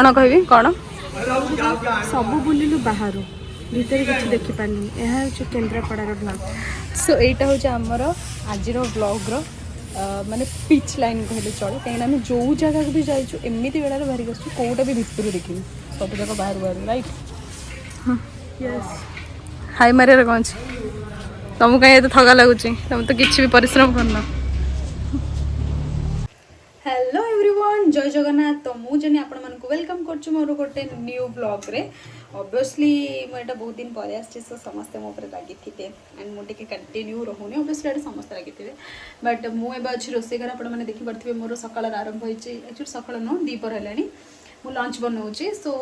कौन कहबी कौन सब बुलिलु बाहर भीतर किसी देखी पानी यह हूँ केन्द्रापड़ार ब्लॉग। सो एटा हूँ आमर आज ब्लॉग्र माने पिच लाइन कहले चले कहीं आम जो जगह भी जाइए एमती बेड़ार बाहर आसू कौटा भी भितर देखी सब जगह बाहर बाहर राइट। हाँ यस हाई मारे कौन तुमको कहीं तो थका लगुच तुम तो किसी भी परिश्रम करना। हेलो एवरीवन जय जगन्नाथ तो मुझे आपण मानक वेलकम कर मोर गोटे न्यू ब्लॉग रे ऑब्वियसली मुझे बहुत दिन पर आसी सो समस्ते मो पर लगी थे एंड मुझे कंटिन्यू रहूनी ऑब्वियसली ये समस्त लगी थे बट मुझे अच्छी रोसे घर आपने देखिपे मोर सकाल आरंभ होती एक्चुअली सकाल नुह दीपर है मु लंच बनाऊँगी सो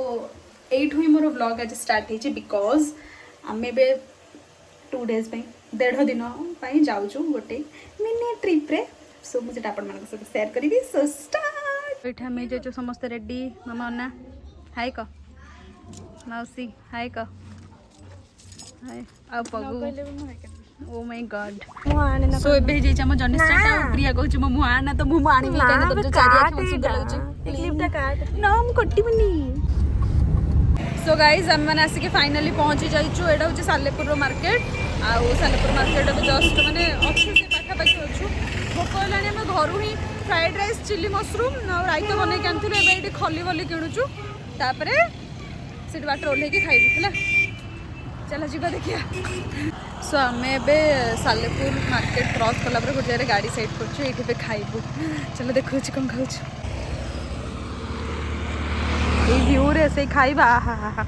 एठू ही मोर ब्लॉग आज स्टार्ट होती बिकज आम ए 2 days 1.5 दिन जाऊँ गोटे मिनी ट्रिप रे सो मुझे आपण मान सहित शेयर करी सो स्टार्ट। ये आम जाइए समस्त रेडी मामा अन्ना हाय क मौसी हाय क हाय आ पगु ओ माय गॉड सो एबे जे हम जर्नी स्टार्ट आ प्रिया कहू मो मु आना तो मु आनी भी कहना तो चारि आंख में सुंदर लागछ क्लिपटा काट ना हम कटिबनी। सो गाइज आम मैंने आसिक फाइनाली पहुँची जाइछु एटा हूँ सालेपुर मार्केट आउ सालेपुर मार्केट जस्ट माने अच्छे से पाखापाखि अच्छु भोक है आम घर ही फ्राइड राइस चिली मशरूम और रायता बनई आनी ये खली बली किणुचु तापर से बाटर ओल्ल खाइबू है चलो जी देखिए। सो आम ए सालेपुर मार्केट क्रॉस कला गोटे जगह गाड़ी साइड कर खाइबू चलो देखो कौन खाऊ व्यू रे से खाइबा हा हा हा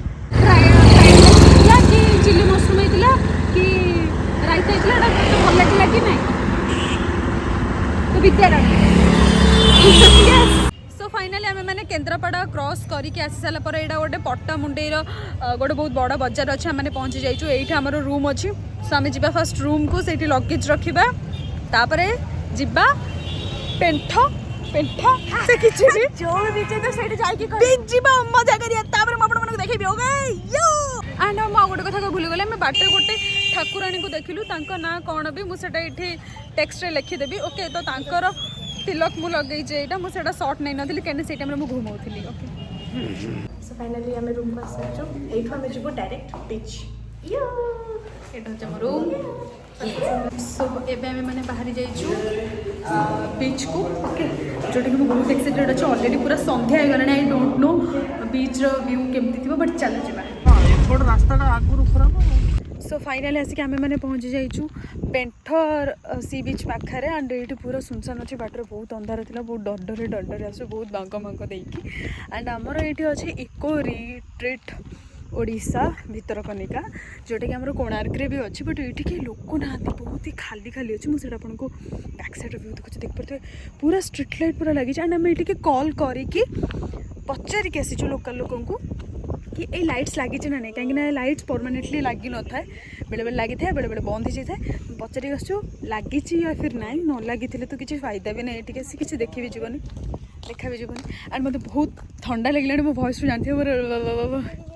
कि चिली मशरूम होता कि रायता होता भल लगे कि नहीं तो विद्यार सो फाइनाली आम मैंने केन्द्रापड़ा क्रॉस करके आसी सारा पर यहाँ गोटे पट्टामुंडेर गोटे बहुत बड़ बजार अच्छे आम पहुँची जाइए ये आम रूम अच्छी सो आम जा फास्ट रूम को से लगेज रखा तापर जा पेंठ पेंठा से किछि भी जो भी तो सेठी जाई के जीवा मजा करिया तापर म आपण मन देखिबी ओके यो एंड म गोटे कथा भूली गले मैं बाटर गोटे ठाकुराणी को देखिलु तांको ना कोन भी मु सेटा इठी टेक्स्ट रे लिखि देबी ओके तो तांकर तिलक मु लगै जे एटा मु सेटा शॉर्ट नै नथिली केने से टाइम रे मु घुमौथिली ओके। सो फाइनली हम रूम को आसु एठो हम जिवो डायरेक्ट बीच यो एटा छ हम रूम सो एबे आम मैंने बाहरी जाइछु बीच को ओके जोटा कि बहुत एक्साइटेड अच्छे ऑलरेडी पूरा संध्या हो गलानी आई डोंट नो बीच रो व्यू केमती थी बट चल जावा एपट रास्ता आगुरी खराब। सो फाइनाली आसिक आम मैंने पहुँची जाइछु पेंठ सी बीच पाखे एंड ये पूरा सुनसान अच्छे बाटर बहुत अंधार था बहुत डर डर आसु बहुत बांक बांक देकी एंड आमर ये अच्छे इको रिट्रीट ओडिशा भितरकनिका जोटा कि आम कोणार्क भी अच्छी बट ये कहीं लोक ना बहुत ही खाली खाली अच्छे मुझे आपको बैक साइड व्यू देखुचे देखिपे पूरा स्ट्रीट लाइट पूरा लगी एंड आम ये कॉल करके पचारिक आसीचु लोकल लोक कि ये लाइट्स लगी ना नहीं कहीं लाइट्स परमानेंटली लगी न था बेले बेले लगी था बेले बेले बंद हो जाए पचारिक आसु लगी या फिर ना न लगी तो किसी फायदा भी ना ये किसी देखी भी जीवन देखा भी जीवन एंड मतलब बहुत ठंडा लगे मो भॉइस भी जानते मोर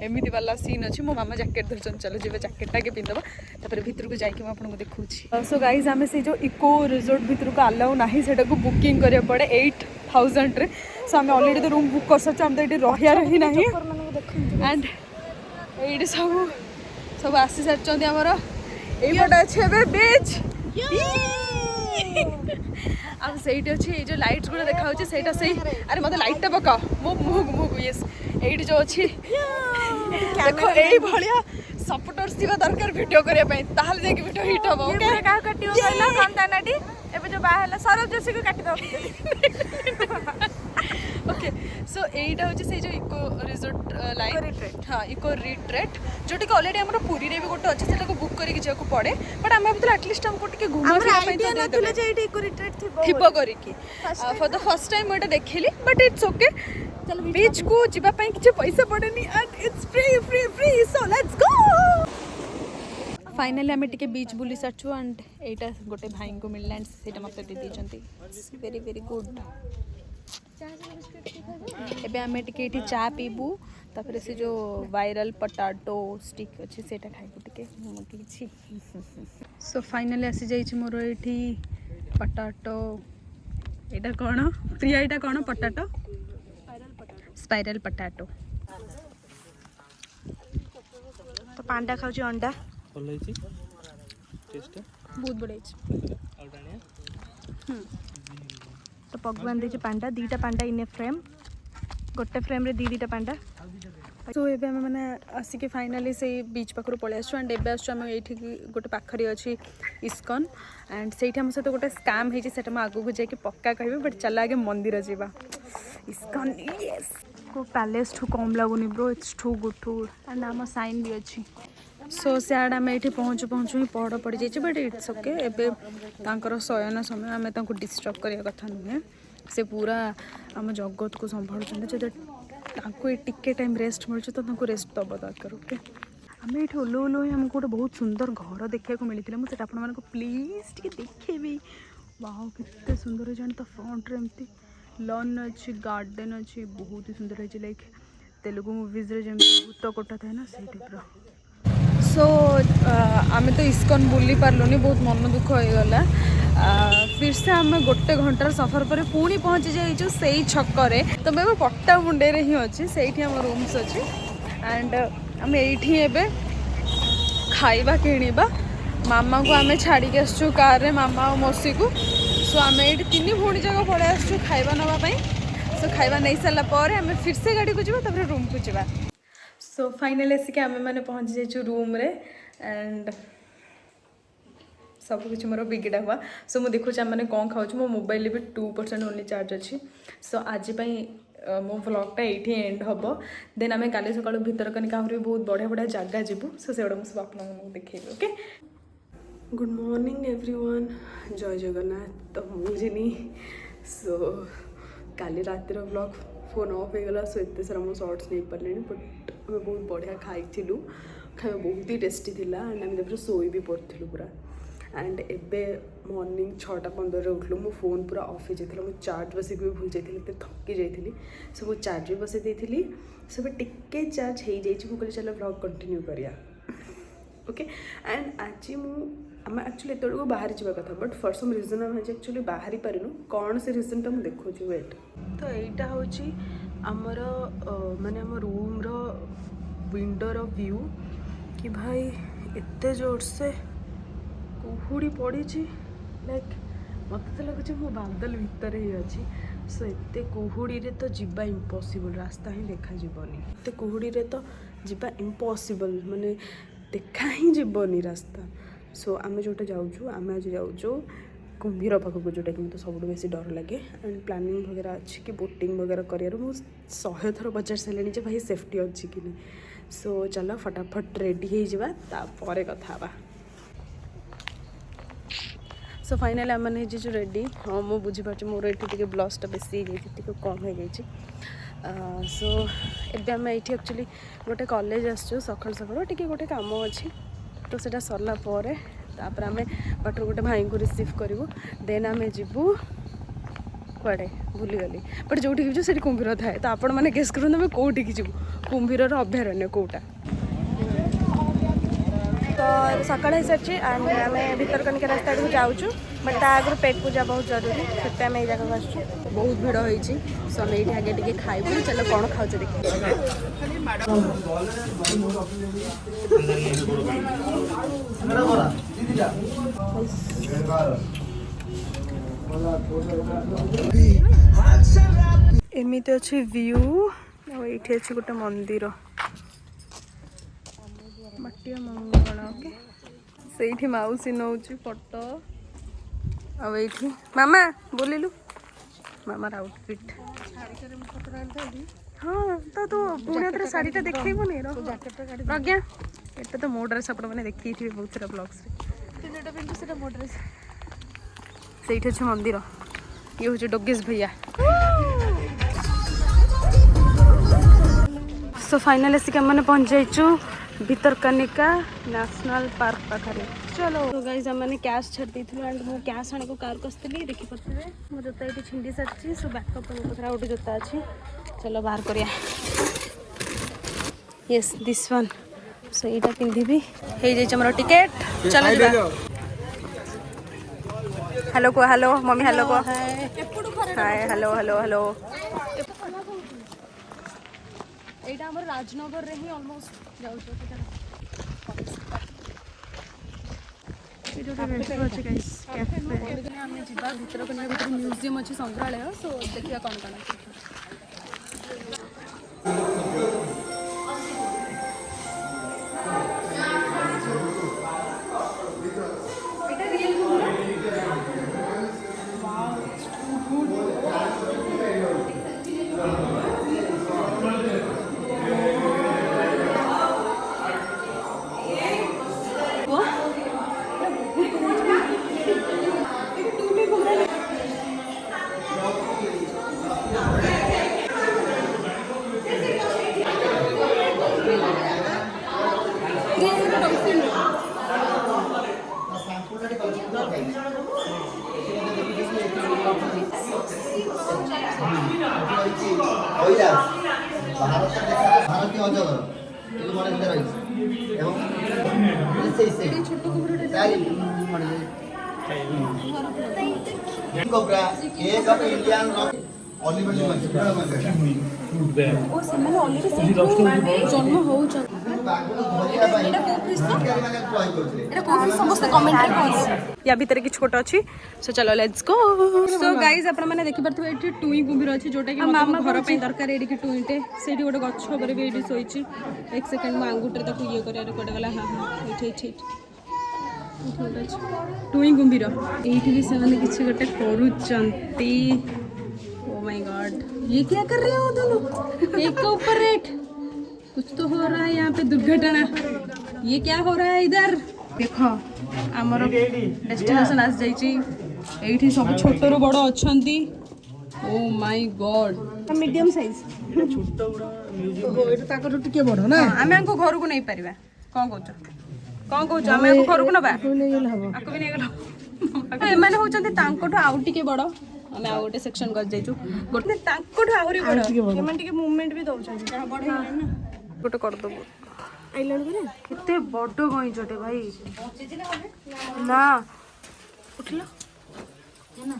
एमती वाला सीन अच्छे मो मामा जैकेट धरचन चलो जी जैकेटा के पिंधब तापर भितर को जाकि आपको देखूँ। सो गाइज आम से जो इको रिजोर्ट भितर को अलाउ ना से बुकिंग करा पड़े 8,000 रे सो आम अलरेडी तो रूम बुक कर सारे आम तो ये रही ना एंड ये सब सब आसी सारी आमर यहीपटे अच्छे बीच आम से अच्छे ये जो लाइट्स गुड़ा देखा से अरे मतलब लाइटा पका मो मुह मुह ये जो अच्छी देखो यही भाया सपोर्टर्स थी दरकार वीडियो करने ताहले वीडियो हिट हम जो बाहर सौरभ जोशी को काटी ओके सो यहीटा हूँ से जो इको रिजोर्ट लाइन हाँ इको रिट्रीट जोटा कि अलरेडी आम पुरी भी गोटे अच्छे से बुक करके जाको पड़े बट आम भाई एटलिस्ट हमको घुमा फॉर द फर्स्ट टाइम मुझे देखिली बट इट्स ओके बीच को जीवाई किसी पैसा पड़ेनी and it's free free free so let's go. Finally आम टे बीच बुली सारछु एंड एटा गोटे भाई को मिलला एंड सेटा मते दे दीचंती वेरी वेरी गुड एबे आम टे चा पीबू तापर से जो वायरल पोटैटो स्टिक अच्छे से खाइबू टे सो फाइनाली आसी जाइए मोर ये पोटैटो यहाँ कौन प्रिया यहाँ कौन पोटैटो स्पाइरल पटाटो। तो पांडा खाऊची अंडा बहुत बढ़िया। तो भगवान दे पांडा दीटा पांडा इन ए फ्रेम गोटे फ्रेम रे दीटा पांडा। सो एबे आम मैंने आसिक फाइनाली से बीच पाखर पलि आसु एंड एबे आम ये गोटे पाखरी अच्छी इस्कन एंड से आम सहित गोटे स्काम होती से आगू को जाकि पक्का कह बट चल आगे मंदिर जावा इस्कन यस को पैलेस ठू कम लगुनि bro it's too good too and आम साइन भी अच्छी। सो सियाड आम ये पहुँचु पहुँचु ही पहड़ पड़ जाइए बट इट्स ओके एबे तांकर शयन समय आम डिस्टर्ब करने कथा नुहे से पूरा आम जगत को संभालुं जब टिके टाइम रेस्ट मिलूँ तो रेस्ट दबा दरकार ओके। आम ये ओलो ओलो ही आमको गोटे बहुत सुंदर घर देखा मिलता मुझे आपको प्लीज टे देखेबी वाओ कितने सुंदर जान तो फ्रंट रे एमती लॉन अच्छी गार्डन अच्छी बहुत ही सुंदर है लाइक तेलुगु मुवीज रे जमी भूत कोटा था ना से टाइप। सो आम तो इस्कन बुली पार्लुनी बहुत मन दुख हो गला फिर से आम गोटे घंटार सफर पर पुणी पहुँची जाइए से छकरे तो मैं पट्टामुंडे ही अच्छी से आम रूम्स अच्छी एंड आम ये खाइबा किणवा मामा को आम छाड़ी आसचु कार रे मामा और मौसी को। सो आम ये तीन भौणी जगह पलि आसचु खाइबा नापी सो खाइबा नहीं सारा पर आम फिर से गाड़ी को जावा तापर रूम को जावा। सो फाइनली आसिक आम मैंने पहुँची जाइए रूम रे एंड सब कुछ मोर बिगड़ा हुआ। सो मुझे देखुच आम मैंने कौन खाऊँ मो मोबाइल भी 2% ओनली चार्ज अच्छी। सो आज मो व्लॉगटा ये एंड हम देन आम काली सका भितरकनिका भी बहुत बढ़िया बढ़िया जगह जीवु सो से सब आप देखेबी ओके। गुड मॉर्निंग एवरीवन जय जगन्नाथ। तो मुझे सो काली रातिर व्लॉग फोन ऑफ हो गला सो एत सारा मो शॉर्ट्स नहीं पारे बट आम बहुत बढ़िया खाई खाଇବା बहुत ही टेस्टी थिला एंड आम जब शोई भी पड़ू पूरा एंड एबे मॉर्निंग 6:15 उठलु मो फोन पूरा ऑफ हो जाता मुझे चार्ज बसैक भी भूल जाती थकी जाइली सो वो चार्ज भी बसई देती सब टिके चार्ज हो जाइए मुझे चलो व्लॉग कंटिन्यू करिया ओके। एंड आज आम एक्चुअली एत बाहर जावा कथा बट फॉर सम रीजन आम आज एक्चुअली बाहर पारिनु कौन से रीजनटा मुझे देखो वेट। तो यहाँ हूँ आमर माने आम रूम्र विंडोर व्यू कि भाई एते जोर से कुहुड़ी पड़ी लाइक मत तो लगुच मो बादल भितर ही अच्छी सो एते कुहुड़ी रे तो जीवा इम्पॉसिबल रास्ता ही देखा जीवनी एते कुहुड़ी रे तो जीवा इम्पॉसिबल माने देखा ही जीवनी रास्ता। सो आम जोटा जाऊँ आम आज जाऊँ कुंभीर पाखक जोटा कि मतलब सब बेसी डर लगे एंड प्लानिंग वगैरह अच्छी कि बोटिंग वगैरह कर 100 थर पचार सारे भाई सेफ्टी अच्छी कि नहीं। सो चलो फटाफट रेडी हो जापर कथा। सो फाइनाली आम मैंने जो रेडी हाँ मुझे बुझीपार मोर ये ब्लसटा बेसी कम हो गई। सो एबे आम ये एक्चुअली गोटे कॉलेज आसचु सकाल सकाल टी गोटे कम अच्छी तो सेटा सरला आम बाटर गोटे भाई को रिसीव करूँ देन आम जीवु कड़े भूलीगली बट जो जी से कुंभीर थाए तो आपण मैंने गेस करूँ आम कौटिकी जीवु कुंभीर अभयारण्य कौटा। तो सकाल हो सारी एंड आम भितरकनिका रास्ता को जाऊँ बट आगे पेट पूजा बहुत जरूरी से आम ये जगह आसचु बहुत भिड़ होती सो आम ये आगे टे खाइबू चलो कौन खाऊ देख। एमती अच्छी व्यू ये अच्छी गोटे मंदिर माटी मंगल ओके से मौसी नौ फोटो आई मामा बोलिलु मामार आउटफिट हाँ तो तू पुणे थे शाढ़ीटा देखनी प्रज्ञा एटा तो मो ड्रेस आप देखी थे बहुत सारा ब्लग्स मो ड्रेस से अच्छे मंदिर ये हूँ डोगेश भैया। सो फाइनल आसिक मैंने पहुँच जाइचु भितरकनिका नेशनल पार्क पाखे चलो। तो गाइज मैंने कैश छाड़ दी एंड मु कैश आने को कार को आसती देखिपे मो जोता ये छिंडी सारी सो बैकअप पाखे गोटे जोता अच्छी चलो बाहर करिया यस दिस वन सो यहाँ पिंधि हो जाइए टिकेट चलो हेलो को हेलो मम्मी हेलो को हाय हेलो हेलो हेलो এইটা আমার রাজনগর রে হি অলমোস্ট যাଉଛୁ ଏଇଠି ଗୋଟେ ରେଷ୍ଟୁରାଣ୍ଟ ଅଛି ଗାଇସ୍ କ୍ୟାଫେ। ଆମେ ଯିବା ଭିତରକୁ ନିଆ ଭିତରେ ମ୍ୟୁଜିୟମ ଅଛି ସଂଗ୍ରହାଳୟ ସୋ ଦେଖିବା କ'ଣ କ'ଣ ଅଛି। ଭାରତୀୟ ଅଜଗର ଏଇ ମନେ ଭିତରେ ରହିଛି ଏବଂ କୋବ୍ରା ଏକ ଇଣ୍ଡିଆନ୍ ଅଲିଭେଲି ଓ ସେମାନେ ଅଲରେଡି ଜନ୍ମ ହଉଛନ୍ତି। ଏଇଟା କୋଉ ଫିସ୍ ତ? ଏଇଟା କୋଉ ଫିସ୍ ସମସ୍ତେ କମେଣ୍ଟରେ କହିବେ। ୟା ଭିତରେ କିଛି ଗୋଟେ ଅଛି ସୋ ଚାଲ ଲେଟ୍ସ ଗो। ସୋ ଗାଇଜ ଆପଣମାନେ ଦେଖିପାରୁଥିବେ ଏଠି ଟୁଇଁ କୁମ୍ଭୀର ଅଛି ଯୋଉଟାକି ଆମ ଘର ପାଇଁ ଦରକାର। ଏଇଠି ଟୁଇଁଟେ ସେଇଠି ଗୋଟେ ଗଛ ଉପରେ ବି ଏଇଠି ଶୋଇଛି। ଏକ ସେକେଣ୍ଡ ମୁଁ ଆଙ୍ଗୁଠିରେ ତାକୁ ଇଏ କରିବାରେ କୁଆଡ଼େ ଗଲା। ହଁ ହଁ ଏଇଠି ଏଇଠି ଏଇଠି ଅଛି ଟୁଇଁ କୁମ୍ଭୀର। ଏଇଠି ବି ସେମାନେ କିଛି ଗୋଟେ କରୁଛନ୍ତି। ओ माय गॉड ये क्या कर रहे हो दोनों? एक के ऊपर एक कुछ तो हो रहा है यहाँ पे दुर्घटना। ये क्या हो रहा है इधर? देखो आमर डेस्टिनेशन आस जाइए। एठी सब छोट रु बड़ अच्छंती। Oh my god medium size छोट बड़ म्यूजियम हो एटा ताकर टिके बड़ ना। आमे आंको घर को नहीं परिबा। कोन कहछ आमे आंको घर को नबा आको नहीं गेल हबो आको भी नहीं गेल ए माने होचंती तांकोठो आउ टिके बड़। आमे आउ गोटे सेक्शन कर जाइछु गोटे तांकोठो आहुरी बड़ केमन टिके मूवमेंट भी दउछन का बड़ है ना गोटे कर दबो आइलैंड करे कितने बड़ गईचटे भाई ना उठला ना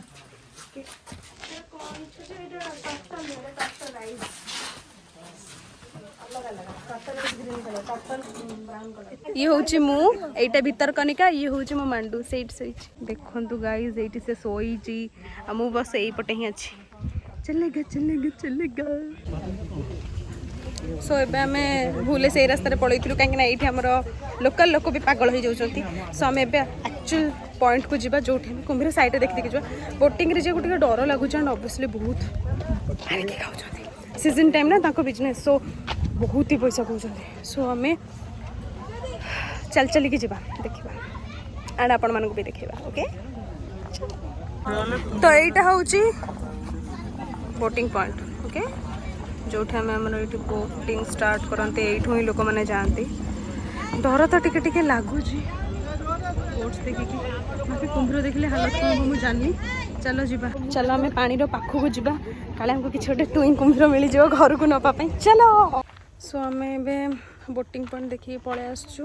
ये होची मु एटा भीतर कनिका ये होची मो मांडू सेट सोइच देखंतु गाइस एटी से सोइची आ मु बस एई पटे ही अछि चलेगा चलेगा चलेगा। सो एबे आमे भूले से रास्ता रे पळैथिलु काहे ना एठी हमर लोकल लोक भी पागल हो जाउछंती। सो आमे एबे एक्चुअल पॉइंट को जिबा जोठी कुंभीर साइड रे देखि जिबा। बोटिंग रे जे गुटी डर लागुछ एंड ऑब्वियसली बहुत आरे के खाउछंती सीजन टाइम ना ताको बिजनेस सो बहुत ही पैसा कहते। सो आम चल चल के जावा देखा एंड आपण मानक भी देखा ओके। तो यहीटा हूँ बोटिंग पॉइंट ओके जो बोटिंग स्टार्ट करते यू ही लोक मैंने जाती। डर तो टिके लगुच बोट्स देखिए कुंभीर देखिले हालत कौन हम जानी। चलो जीवा चलो आम पानी पाखक जावा काले हमको किसी गोटे टुईंग कुंभीर मिल जाओ घर को नापी चलो। सो आम बोटिंग पॉइंट देखिए पलि आसचु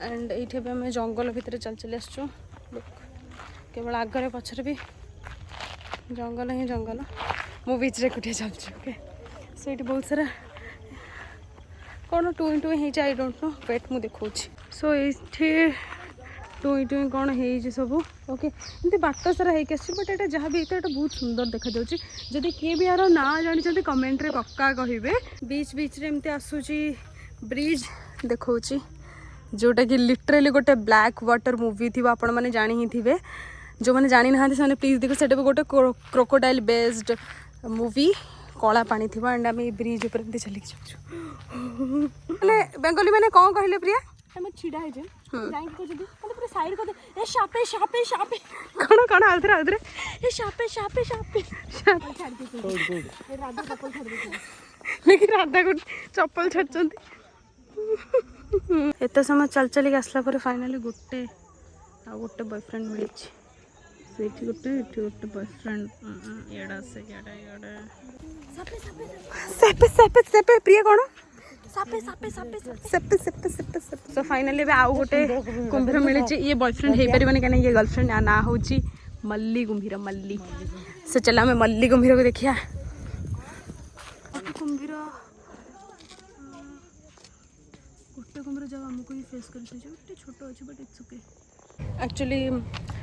एंड ये आम जंगल भितर चल चली आसचु। केवल आगे पछरे भी जंगल ही जंगल मु बीच रे कुटिया चलछु ओके। सो ये बहुत सारा कौन टुई टुई हो आई डोंट नो वेट मु देखा। सो ये टुई टुई कौन हो सब ओके एमती बाट सारा होके बट ये जहाँ भी ये बहुत सुंदर देखा जदि किए भी यार ना जानी कमेंट रे पक्का कहे। बीच बीच रे एमती आसूची ब्रिज देखा जोटा कि लिटरेली गोटे ब्लैक वाटर मूवी थी आपण मैंने जानी ही थे जो मैंने जानी ना से प्लीज देखो से गोटे क्रोकोडाइल बेस्ड मूवी कला पानी थी एंड आम ब्रिज ऊपर एमती चलिक जाऊँ मैंने बेंगली मैंने कौन कहले प्रिया मैं छिड़ा है पूरा साइड को ए शापे शापे शापे कौन कौन आउथरे आउथरे ए शापे शापे शापे राधा चप्पल छाड़ दे लेकिन राधा को चप्पल छाड़चंती। एत समय चल चलिक आसला पर फाइनाली गोटे आ गोटे बॉयफ्रेंड मिली गोटे गोटे बॉयफ्रेंड एड़ा से प्रिया कौन सो फाइनली आउ गोटे कुंभीर मिली ये बॉयफ्रेंड हो पारे कहीं ये गर्लफ्रेंड ना हूँ मल्ली कुंभीर मल्ली। से चल आम मल्ली कुंभीर को देखिया कुंभीर गोटे कुम्भीर जब आमको ही फेस कर छोट अच्छे बट इट्स ओके एक्चुअली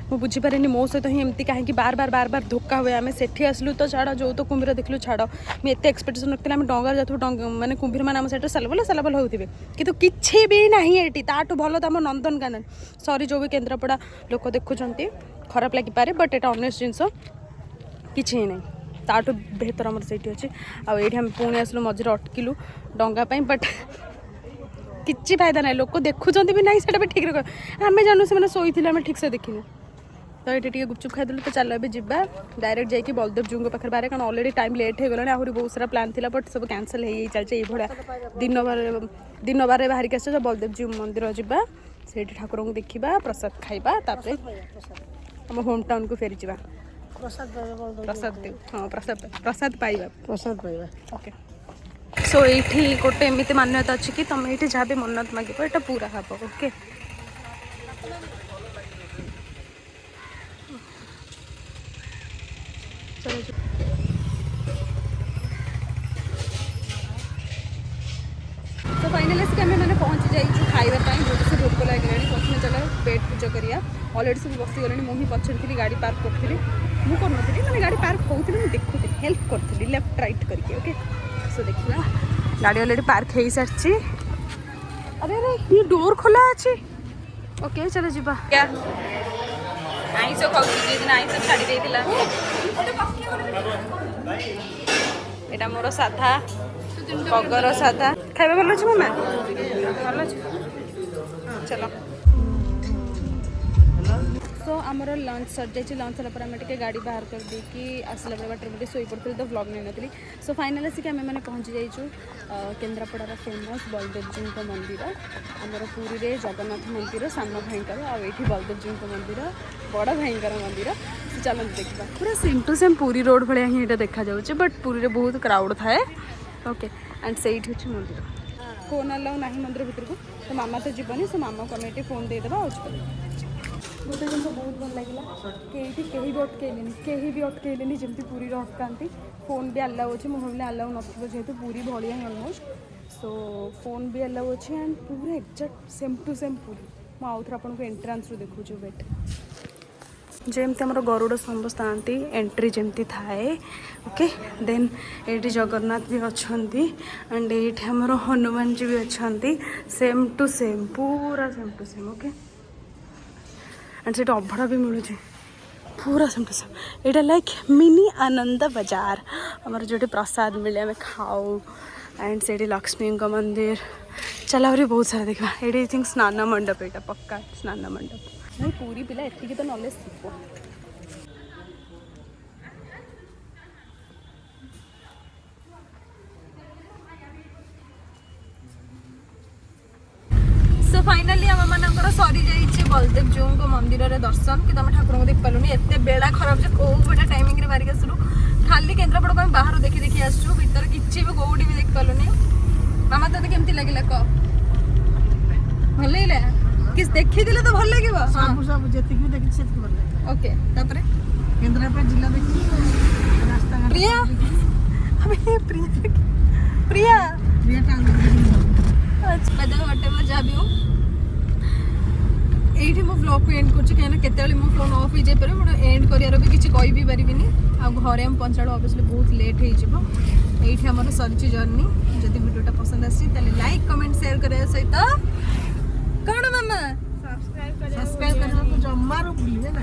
ମୁଁ ବୁଝିପାରେନି ମୋ ସହିତ ହିଁ ଏମିତି କାହିଁକି ବାର ଧୋକା ହୁଏ ଆମେ ସେଠି ଆସିଲୁ ତ ଛାଡ଼ ଯେଉଁ ତ କୁମ୍ଭୀର ଦେଖିଲୁ ଛାଡ଼ ମୁଁ ଏତେ ଏକ୍ସପେକ୍ଟେସନ୍ ରଖିଥିଲି ଆମେ ଡଙ୍ଗାରେ ଯାଉଥିବୁ ମାନେ କୁମ୍ଭୀରମାନେ ଆମ ସାଇଡ଼ରେ ସାଲବଲ ହେଉଥିବେ କିନ୍ତୁ କିଛି ବି ନାହିଁ ଏଠି ତାଠୁ ଭଲ ତ ଆମ ନନ୍ଦନକାନନ ସରି ଯେଉଁ ବି କେନ୍ଦ୍ରାପଡ଼ା ଲୋକ ଦେଖୁଛନ୍ତି ଖରାପ ଲାଗିପାରେ ବଟ୍ ଏଇଟା ଅନେଷ୍ଟ ଜିନିଷ କିଛି ହିଁ ନାହିଁ ତାଠୁ ବେହତର ଆମର ସେଇଠି ଅଛି ଆଉ ଏଇଠି ଆମେ ପୁଣି ଆସିଲୁ ମଝିରେ ଅଟକିଲୁ ଡଙ୍ଗା ପାଇଁ ବଟ୍ କିଛି ଫାଇଦା ନାହିଁ ଲୋକ ଦେଖୁଛନ୍ତି ବି ନାହିଁ ସେଇଟା ବି ଠିକ୍ରେ ଆମେ ଜାଣୁ ସେମାନେ ଶୋଇଥିଲେ ଆମେ ଠିକ୍ସେ ଦେଖିନୁ ତ ଏଠି ଟିକେ ଗୁପଚୁପ୍ ଖାଇଦେଲୁ ତ ଚାଲ ଏବେ ଯିବା ଡାଇରେକ୍ଟ ଯାଇକି ବଳଦେବ ଜୀଉଙ୍କ ପାଖରେ ବାହାରେ କାରଣ ଅଲରେଡ଼ି ଟାଇମ୍ ଲେଟ୍ ହେଇଗଲାଣି ଆହୁରି ବହୁତ ସାରା ପ୍ଲାନ୍ ଥିଲା ବଟ୍ ସବୁ କ୍ୟାନସଲ୍ ହେଇଯାଇ ଚାଲିଛି ଏଇଭଳିଆ ଦିନବାରରେ ବାହାରିକି ଆସିଛ ବଳଦେବ ଜୀଉ ମନ୍ଦିର ଯିବା ସେଇଠି ଠାକୁରଙ୍କୁ ଦେଖିବା ପ୍ରସାଦ ଖାଇବା ତାପରେ ଆମ ହୋମ୍ ଟାଉନ୍କୁ ଫେରିଯିବା ପ୍ରସାଦ ପାଇବା ଓକେ सो ये गोटे एमती मान्यता अच्छी कि तुम ये जहाँ भी मन्नत मागिब ये पूरा हम ओके तो फाइनली आसिक आम मैंने पहुँची जाइए खावाई जो से भोक लगे प्रथम चलो पेट पूजा करिया अलरेडी सब बसीगले मुझे पछर थी गाड़ी पार्क करी मुझे मैंने गाड़ी पार्क होती मुझे देखुली हेल्प करी लेफ्ट राइट करके ओके सो देखिए गाड़ी ऑलरेडी पार्क हो सारी अरे ये डोर खोला अच्छे ओके चलो जी क्या आईस खाऊँ आईस छाड़ी देला यहाँ मोर साधा बगर साधा खाଇବା ଭଲ ଅଛି ମାମା ଭଲ ଅଛି चलो सो आमर लंच सर जाइए लंच सारा आम टे गाड़ी बाहर कर देकी आसला बेले बाटर मुझे शोई पड़ी तो व्लॉग नहीं नी सो फाइनाल आसिक आम मैंने पहुँची जाइए केन्द्रापड़ार फेमस बलदेव जीउ मंदिर आमर पुरी रे जगन्नाथ मंदिर सान भाईकर आठी बलदेव जीउ मंदिर बड़ भाईकर मंदिर चलते देखा पूरा same to same Puri road भाया ही यहाँ देखा जाऊँचे बट पुरी रे बहुत क्राउड थाए ओके एंड से मंदिर फोन अलाउ ना मंदिर भितर को तो मामा तो जीवनी सो मामा को आम ये फोन देदेबा गोटे जिन बहुत भल लगे कहीं भी अटकैले जमी पुरी अटकाती फोन भी अलाउ अच्छे मुझे भाई अलाउ नथो पूरी भाया ही अलमोस्ट सो फोन भी अलाउ अच्छे एंड पूरा एक्जाक्ट सेम टू सेम पूरी मुझे आपको एंट्रांस रू देखूँ वेट जमती आम गरुड़ समस्त आती एंट्री जमती थाए ओके देन ये जगन्नाथ भी अच्छा एंड ये आमर हनुमान जी भी अच्छा सेम टू सेम पूरा same to same okay and से अभड़ा भी मिलूँ पूरा सेम टू सेम यहाँ लाइक मिनी आनंद बाजार आमर जो प्रसाद मिले आम खाऊ एंड से लक्ष्मी मंदिर चला बहुत सारा देखा ये थिंक स्नान मंडप यहाँ पक्का स्नान मंडप भाई पूरी पिला एति तो नॉलेज थी सो फाइनाली आम मानकर सरी जाइए बलदेव जीउ मंदिर रे दर्शन कि तुम ठाकुर को देख पालुनी एत बेला खराब जो कौ गोटे टाइमिंग रे बाहर आसलु खाली केन्द्रापड़ा को बाहर देखी देखी आसु भीतर किसी भी कौटी भी देख पालुनी मामा तो केमती लगे कह भल लगे किस देखी दिले तो भल लगे सब सब जति भी देखि से भल लगे ओके तापरे केन्द्रापड़ा जिला देखि रास्ता प्रिया हमें प्रिया प्रिया प्रिया टांग अच्छा बदल व्हाटएवर जा भी हो एठी मो व्लॉग को एंड करछि केना केतेले मो फोन ऑफ हो जाय परे मो एंड करियार भी किछि कहि भी परिबिनी आ घरे हम पहुंचाडो ऑब्वियसली बहुत लेट हो जिवो एठी हमर सर्च जर्नी जदि वीडियोटा पसंद आसी तले लाइक कमेंट शेयर करे सहित कौन मामा सब्सक्राइब करना तो जम्मा भूलिए ना।